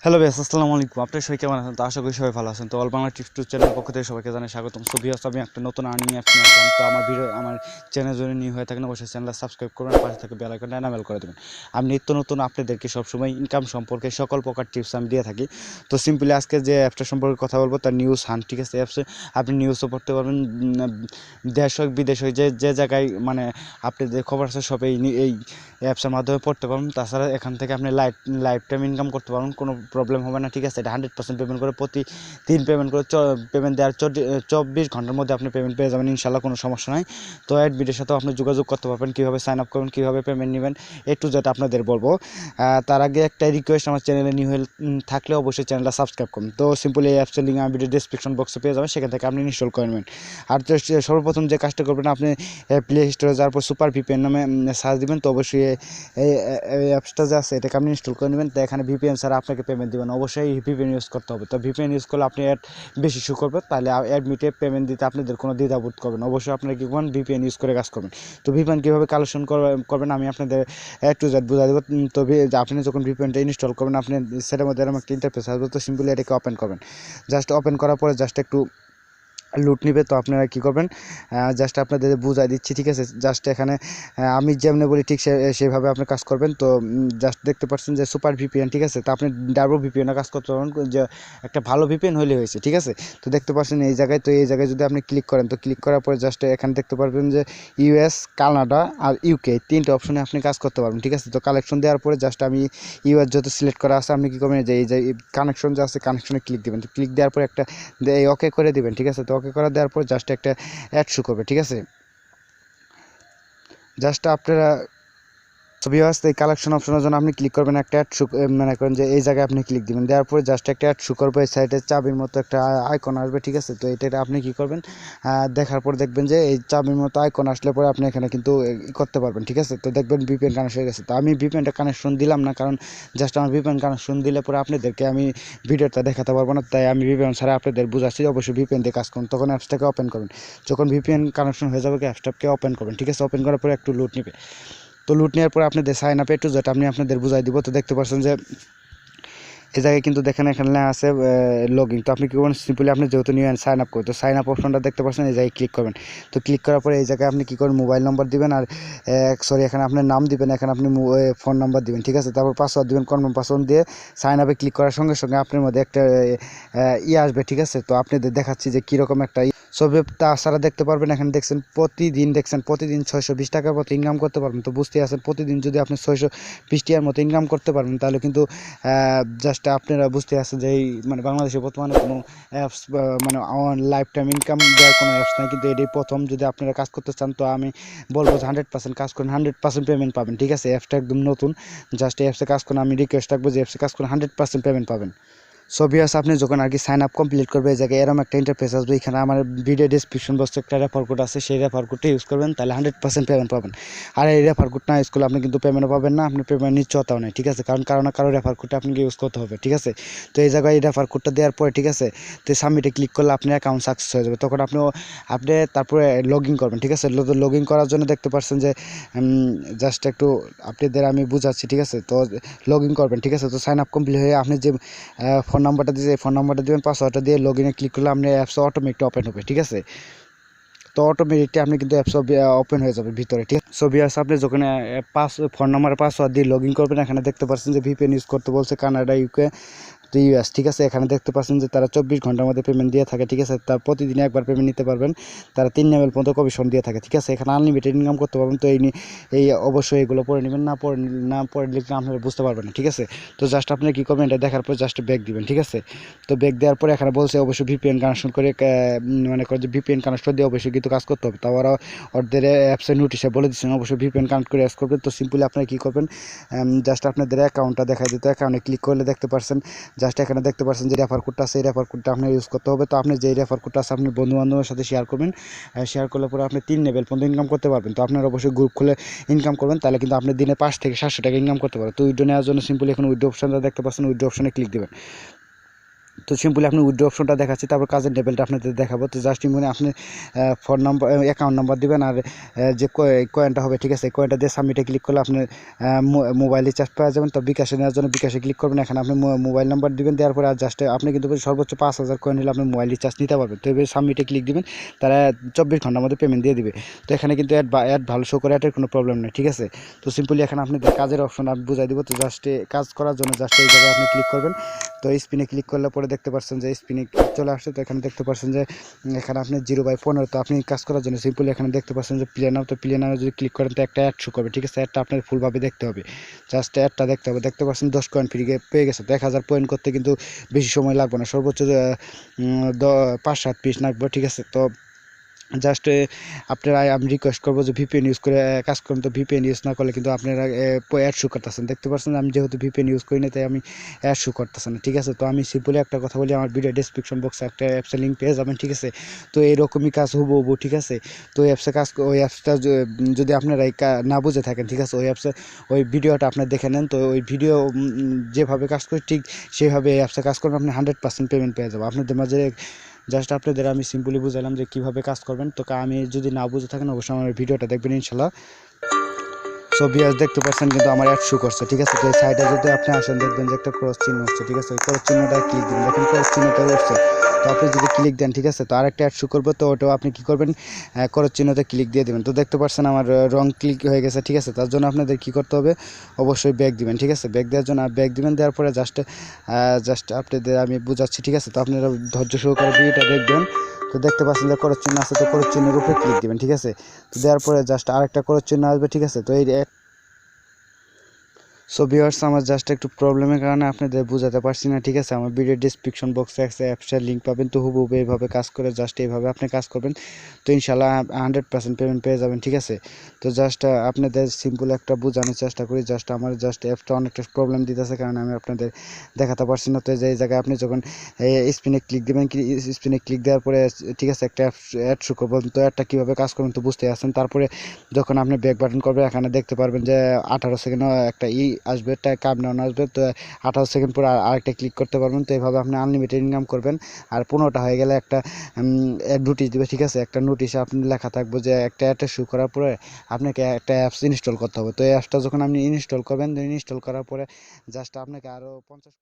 Hello base, আসসালামু আলাইকুম। আপনার সবাই কেমন আছেন? তো আশা করি সবাই ভালো আছেন। তো বাংলা টিপস টু চ্যানেল পক্ষ থেকে সবাইকে জানাই স্বাগতম। সো ভিউয়ার্স, আমি একটা নতুন আর্নিং অ্যাপস নিয়ে আসলাম। তো আমার চ্যানেল যদি নিউ হয়ে থাকেন অবশ্যই চ্যানেলটা সাবস্ক্রাইব করবেন, পাশে থেকে বেল আইকনটা এনাবেল করে দেবেন। আমি নিত্য নতুন আপনাদেরকে সবসময় ইনকাম সম্পর্কে সকল প্রকার টিপস আমি দিয়ে থাকি। তো সিম্পলি আজকে যে অ্যাপসটা সম্পর্কে কথা বলবো তার নিউজ হান্ট, ঠিক আছে? অ্যাপসে আপনি নিউজও পড়তে পারবেন, দেশ হোক বিদেশ হোক, যে জায়গায় মানে আপনি যে খবর আছে সব এই অ্যাপসের মাধ্যমে পড়তে পারবেন। তাছাড়া এখান থেকে আপনি লাইফ টাইম ইনকাম করতে পারবেন, কোনো প্রবলেম হবে না, ঠিক আছে? এটা 100% পেমেন্ট করে, প্রতিদিন পেমেন্ট করে, পেমেন্ট দেওয়ার 24 ঘন্টার মধ্যে আপনি পেমেন্ট পেয়ে যাবেন ইনশাল্লাহ, কোনো সমস্যা নাই। তো অ্যাডমিটের সাথেও আপনি যোগাযোগ করতে পারবেন, কীভাবে সাইন আপ করবেন, কীভাবে পেমেন্ট নেবেন, টু জেড আপনাদের বলবো। তার আগে একটা রিকোয়েস্ট, আমার চ্যানেলে নিউ হয়ে থাকলে অবশ্যই চ্যানেলটা সাবস্ক্রাইব করুন। তো সিম্পলি এই অ্যাপসের লিঙ্ক আমি ভিডিও ডিসক্রিপশন বক্সে পেয়ে যাবেন, সেখান থেকে আপনি ইনস্টল করে নেবেন। আর সর্বপ্রথম যে কাজটা করবেন, আপনি প্লে স্টোরে যাওয়ার পর সুপার ভিপিএন নামে সার্চ দিবেন। তো অবশ্যই এই অ্যাপসটা যে আছে এটাকে আপনি ইনস্টল করে নেবেন। তো এখানে ভিপিএন ছাড়া আপনাকে পেমেন্ট দেবেন, অবশ্যই ভিপিএন ইউজ করতে হবে। তো ভিপিএন ইউজ করলে আপনি অ্যাড বেশি শো করবে, তাহলে অ্যাডমিটে পেমেন্ট দিতে আপনাদের কোনো দ্বিধাবোধ করবেন। অবশ্যই আপনারা কী করবেন, ভিপিএন ইউজ করে কাজ করবেন। তো ভিপিএন কীভাবে কালেকশন করবেন আমি আপনাদের টু জেড বুঝা দেবো। তো আপনি যখন ভিপিএনটা ইনস্টল করবেন, আপনি সেটার মধ্যে এরকম একটা ইন্টারফেস আসবে। তো সিম্পলি এটাকে ওপেন করবেন। জাস্ট ওপেন করার পরে জাস্ট একটু লুট নিবে। তো আপনারা কী করবেন, জাস্ট আপনাদের বুঝাই দিচ্ছি, ঠিক আছে? জাস্ট এখানে আমি যেমনি বলি ঠিক সেভাবে আপনি কাজ করবেন। তো জাস্ট দেখতে পাচ্ছেন যে সুপার ভিপিএন, ঠিক আছে? তো আপনি ডাবল ভিপিএনও কাজ করতে পারবেন, যে একটা ভালো ভিপিএন হলে হয়েছে, ঠিক আছে? তো দেখতে পাচ্ছেন এই জায়গায়, তো এই জায়গায় যদি আপনি ক্লিক করেন, তো ক্লিক করার পরে জাস্ট এখানে দেখতে পারবেন যে ইউএস, কানাডা আর ইউকে, তিনটে অপশনে আপনি কাজ করতে পারবেন, ঠিক আছে? তো কালেকশন দেওয়ার পরে জাস্ট আমি ইউএস যত সিলেক্ট করা আছে, আপনি কী করবেন, যে এই যে কানেকশন যে আছে কানেকশনে ক্লিক দেবেন। তো ক্লিক দেওয়ার পরে একটা এই ওকে করে দিবেন, ঠিক আছে? তো ওকে করে দেওয়ার পর জাস্ট একটা অ্যাড শো করবে, ঠিক আছে? জাস্ট আপনারা ভিউয়ার্স, এই কালেকশন অপশনের জন্য আপনি ক্লিক করবেন, একটা অ্যাড শো, মনে করেন যে এই জায়গায় আপনি ক্লিক দিবেন, দেওয়ার পরে জাস্ট একটা অ্যাড শো করবে, এই সাইডে চাবির মতো একটা আইকন আসবে, ঠিক আছে? তো এটা আপনি কী করবেন, দেখার পর দেখবেন যে এই চাবির মতো আইকন আসলে পরে আপনি এখানে কিন্তু করতে পারবেন, ঠিক আছে? তো দেখবেন ভিপিএন কানেক্ট হয়ে গেছে। তো আমি ভিপিএনটা কানেকশন দিলাম না, কারণ জাস্ট আমার ভিপিএন কানেকশন দিলে পরে আপনাদেরকে আমি ভিডিওটা দেখাতে পারবো না, তাই আমি ভিপিএন ছাড়া আপনাদের বুঝাচ্ছি। অবশ্যই ভিপিএন দিয়ে কাজ করুন, তখন অ্যাপসটাকে ওপেন করবেন। যখন ভিপিএন কানেকশন হয়ে যাবে, অ্যাপসটাকে ওপেন করবেন, ঠিক আছে? ওপেন করার পরে একটু লুট নেবে। তো লুট নেওয়ার পরে আপনাদের সাইন আপ টু যেটা আমি আপনাদের বুঝাই দিব। তো দেখতে পাচ্ছেন যে এই জায়গায় কিন্তু দেখেন এখানে আছে লগইন। তো আপনি কী করবেন, সিম্পলি আপনি যেহেতু নিয়ে সাইন আপ করতে, সাইন আপ অপশনটা দেখতে পাচ্ছেন, এই জায়গায় ক্লিক করবেন। তো ক্লিক করার পরে এই জায়গায় আপনি কী করবেন, মোবাইল নম্বর দিবেন, আর এখানে আপনার নাম দিবেন, এখানে আপনি ফোন নাম্বার দিবেন, ঠিক আছে? তারপর পাসওয়ার্ড দিবেন, কনফার্ম পাসওয়ার্ড দিয়ে সাইন আপে ক্লিক করার সঙ্গে সঙ্গে আপনার মধ্যে একটা আসবে, ঠিক আছে? তো আপনাদের দেখাচ্ছি যে কীরকম একটা ছবি। তাছাড়া দেখতে পারবেন এখানে প্রতিদিন 620 টাকার মতো ইনকাম করতে পারবেন। তো বুঝতে আছেন, প্রতিদিন যদি আপনি 620 টাকার মতো ইনকাম করতে পারবেন, তাহলে কিন্তু জাস্ট আপনারা বুঝতে আছেন যে এই মানে বাংলাদেশে বর্তমানে কোনো অ্যাপস মানে লাইফ টাইম ইনকাম দেওয়ার কোনো অ্যাপস নাই, কিন্তু এটাই প্রথম। যদি আপনারা কাজ করতে চান, তো আমি বলবো যে 100% কাজ করেন, 100% পেমেন্ট পাবেন, ঠিক আছে? অ্যাপসটা একদম নতুন, জাস্ট অ্যাপসে কাজ করেন। আমি রিকোয়েস্ট রাখবো যে অ্যাপসে কাজ করেন, 100% পেমেন্ট পাবেন। সো ভিউয়ার্স, আপনি যখন আর কি সাইন আপ কমপ্লিট করবে, এই জায়গায় এরকম একটা ইন্টারফেস আসবে। এখানে আমার ভিডিও ডিসক্রিপশন বক্সে একটা রেফার কোড আছে, সেই রেফার কোডটা ইউজ করবেন, তাহলে 100% পেমেন্ট পাবেন। আর এই রেফার কোড না ইউজ করলে আপনি কিন্তু পেমেন্টও পাবেন না, আপনি পেমেন্ট নিশ্চয়তাও নেই, ঠিক আছে? কারণ কারো না কারো রেফার কোডটা আপনাকে ইউজ করতে হবে, ঠিক আছে? তো এই জায়গায় এই রেফার কোডটা দেওয়ার পরে, ঠিক আছে, তো সাবমিটে ক্লিক করলে আপনার অ্যাকাউন্ট সাকসেস হয়ে যাবে। তখন আপনি তারপরে লগ ইন করবেন, ঠিক আছে? লগ ইন করার জন্য দেখতে পাচ্ছেন যে জাস্ট একটু আপনাদের আমি বুঝাচ্ছি, ঠিক আছে? তো লগ ইন করবেন, ঠিক আছে? তো সাইন আপ কমপ্লিট হয়ে আপনি যে ফোন নাম্বারটা দিয়েছে, এই ফোন নাম্বারটা দেবেন, পাসওয়ার্ডটা দিয়ে লগ ইনে ক্লিক করলে আপনার অ্যাপস অটোমেটিক ওপেন হবে, ঠিক আছে? তো অটোমেটিকলি আপনি কিন্তু অ্যাপস ওপেন হয়ে যাবে ভিতরে, ঠিক আছে? সো ভিউয়ার্স, আপনি যখন ফোন নাম্বার পাসওয়ার্ড দিয়ে লগ ইন করবেন, এখানে দেখতে পাচ্ছেন যে ভিপিএন ইউজ করতে বলছে, কানাডা, ইউকে, তো ইউএস, ঠিক আছে? এখানে দেখতে পাচ্ছেন যে তারা 24 ঘন্টার মধ্যে পেমেন্ট দিয়ে থাকে, ঠিক আছে? তার প্রতিদিন একবার পেমেন্ট নিতে পারবেন, তারা 3 লেভেল পর্যন্ত কমিশন দিয়ে থাকে, ঠিক আছে? এখানে আনলিমিটেড ইনকাম করতে পারবেন। তো এই অবশ্যই এগুলো পড়ে নেবেন, না পড়ে লিখলে আপনারা বুঝতে পারবেন না, ঠিক আছে? তো জাস্ট আপনি কী করবেন, এটা দেখার পর জাস্ট ব্যাক দিবেন, ঠিক আছে? তো ব্যাক দেওয়ার পরে এখানে বলছে অবশ্যই ভিপিএন কানেকশন করে, মনে করেন যে ভিপিএন কানেকশন দিয়ে অবশ্যই কিন্তু কাজ করতে হবে। তাও ওদের অ্যাপসের নোটিশে বলে দিচ্ছেন অবশ্যই ভিপিএন কানেক্ট করে কাজ করবেন। তো সিম্পলি আপনারা কী করবেন, জাস্ট আপনাদের অ্যাকাউন্টটা দেখাই দিতে, অ্যাকাউন্টে ক্লিক করলে দেখতে পাচ্ছেন, জাস্ট এখানে দেখতে পাচ্ছেন যে রেফার কোডটা আছে, এই রেফার কোডটা আপনার ইউজ করতে হবে। তো আপনি যে রেফার কোডটা আছে আপনি বন্ধু বান্ধবের সাথে শেয়ার করবেন, শেয়ার করলে পরে আপনি 3 লেভেল পর্যন্ত ইনকাম করতে পারবেন। তো আপনার অবশ্যই গ্রুপ খুলে ইনকাম করবেন, তাহলে কিন্তু আপনি দিনে 5 থেকে 700 টাকা ইনকাম করতে পারবেন। তো উইড্রো নেওয়ার জন্য সিম্পলি এখন উইড্রো অপশনটা দেখতে পাচ্ছেন, উইড্রো অপশনে ক্লিক দেবেন। তো সিম্পলি আপনি উইথড্র অপশনটা দেখাচ্ছি, তারপর কাজের লেভেলটা আপনাদের দেখাবো। তো জাস্ট মনে আপনি ফোন নাম্বার অ্যাকাউন্ট নাম্বার দিবেন, আর যে কয়েনটা হবে, ঠিক আছে, কয়েনটা দিয়ে সাবমিটে ক্লিক করলে আপনি মোবাইল রিচার্জ পাওয়া যাবেন। তো বিকাশে নেওয়ার জন্য বিকাশে ক্লিক করবেন, এখানে আপনি মোবাইল নাম্বার দিবেন, দেওয়ার পরে আর জাস্ট আপনি কিন্তু সর্বোচ্চ 5,000 কয়েন হলে আপনি মোবাইল রিচার্জ নিতে পারবেন। তো এবার সাবমিটে ক্লিক দিবেন, তারা 24 ঘন্টার মধ্যে পেমেন্ট দিয়ে দিবে। তো এখানে কিন্তু অ্যাড ভালো শো করে, অ্যাডের কোনো প্রবলেম নেই, ঠিক আছে। তো সিম্পলি এখানে আপনি কাজের অপশন আমি বুঝাই দিব। তো জাস্ট কাজ করার জন্য জাস্ট এই জায়গায় আপনি ক্লিক করবেন। তো স্পিনে ক্লিক করলে পরে দেখতে পাচ্ছেন যে স্পিনে চলে আসছে। তো এখানে দেখতে পাচ্ছেন যে এখানে আপনি 0/15। তো আপনি কাজ করার জন্য সিম্পলি এখানে দেখতে পাচ্ছেন যে প্লে নাও। তো প্লে নাও যদি ক্লিক করেন তো একটা অ্যাড শো করবে, ঠিক আছে। অ্যাডটা আপনার ফুলভাবে দেখতে হবে, জাস্ট অ্যাডটা দেখতে হবে। দেখতে পাচ্ছেন 10 কয়েন ফ্রি পেয়ে গেছে। তো 1000 পয়েন্ট করতে কিন্তু বেশি সময় লাগবে না, সর্বোচ্চ 5-7 পিস লাগবে, ঠিক আছে। তো জাস্ট আপনারা আমি রিকোয়েস্ট করবো যে ভিপিএন ইউজ করে কাজ করুন। তো ভিপিএন ইউজ না করলে কিন্তু আপনারা অ্যাড শো করতেছেন, দেখতে পাচ্ছেন আমি যেহেতু ভিপিএন ইউজ করি না তাই আমি অ্যাড শো করতেছেন, ঠিক আছে। তো আমি সিম্পলি একটা কথা বলি, আমার ভিডিও ডেসক্রিপশন বক্সে একটা অ্যাপসের লিঙ্ক পেয়ে যাবেন, ঠিক আছে। তো এইরকমই কাজ হবো, ঠিক আছে। তো ওই অ্যাপসটা যদি আপনারা না বুঝে থাকেন, ঠিক আছে, ওই ভিডিওটা আপনার দেখে নেন। তো ওই ভিডিও যেভাবে কাজ করে ঠিক সেভাবে এই অ্যাপসে কাজ করবেন, আপনি 100% পেমেন্ট পেয়ে যাবো আপনাদের মাঝে। জাস্ট আপনাদের আমি সিম্পলি বুঝালাম যে কীভাবে কাজ করবেন। তো আমি যদি না বুঝে থাকেন অবশ্যই আমার ভিডিওটা দেখবেন ইনশাল্লাহ। সো ভিউয়ার্স দেখতে পাচ্ছেন কিন্তু আমার অ্যাড শো করছে, ঠিক আছে। তো এই সাইডে যদি আপনি আসেন দেখবেন যে একটা ক্রস চিহ্ন হচ্ছে, ঠিক আছে। ওই ক্রস চিহ্নটা ক্লিক দিন, দেখেন ক্রস চিহ্নটা উঠছে। তো আপনি যদি ক্লিক দেন, ঠিক আছে, তো আরেকটা অ্যাড শো করবে। তো ওটাও আপনি কী করবেন, ক্রস চিহ্নতে ক্লিক দিয়ে দেবেন। তো দেখতে পাচ্ছেন আমার রং ক্লিক হয়ে গেছে, ঠিক আছে। তার জন্য আপনাদের কী করতে হবে, অবশ্যই ব্যাক দিবেন, ঠিক আছে। ব্যাক দেওয়ার জন্য ব্যাক দিবেন, দেওয়ার পরে জাস্ট আপনাদের আমি বুঝাচ্ছি, ঠিক আছে। তো আপনারা ধৈর্য সহকারে ভিডিওটা দেখবেন। তো দেখতে পাচ্ছেন যে ক্রস চিহ্ন আছে, তো ক্রস চিহ্নের উপরে ক্লিক দিবেন, ঠিক আছে। তো দেওয়ার পরে জাস্ট আরেকটা ক্রস চিহ্ন আসবে, ঠিক আছে। তো এই সো ভিউয়ার্স আমার জাস্ট একটু প্রবলেমের কারণে আপনাদের বোঝাতে পারছি না, ঠিক আছে। আমার ভিডিও ডিসক্রিপশন বক্সে একটা অ্যাপসের লিঙ্ক পাবেন। তো হুবহু এইভাবে কাজ করে জাস্ট এইভাবে আপনি কাজ করবেন, তো ইনশাল্লাহ 100% পেমেন্ট পেয়ে যাবেন, ঠিক আছে। তো জাস্ট আপনাদের সিম্পল একটা বোঝানোর চেষ্টা করি। জাস্ট আমার জাস্ট অ্যাপটা অনেকটা প্রবলেম দিতেছে, কারণ আমি আপনাদের দেখাতে পারছি না। তো এই জায়গায় আপনি যখন স্পিনে ক্লিক দেবেন, স্পিনে ক্লিক দেওয়ার পরে, ঠিক আছে, একটা অ্যাড শো করবেন। তো অ্যাডটা কীভাবে কাজ করবেন তো বুঝতে পারছেন। তারপরে যখন আপনি ব্যাক বাটন করবেন, এখানে দেখতে পারবেন যে 18 সেকেন্ড একটা আসবে, একটা কাউন্টডাউন আসবে। তো 18 সেকেন্ড পরে আরেকটা ক্লিক করতে পারবেন। তো এইভাবে আপনি আনলিমিটেড ইনকাম করবেন। আর 15টা হয়ে গেলে একটা নোটিশ দিবে, ঠিক আছে। একটা নোটিশে আপনি লেখা থাকবে যে একটা অ্যাড শো করার পরে আপনাকে একটা অ্যাপস ইনস্টল করতে হবে। তো এই অ্যাপসটা যখন আপনি ইনস্টল করবেন, ইনস্টল করার পরে জাস্ট আপনাকে আরও 50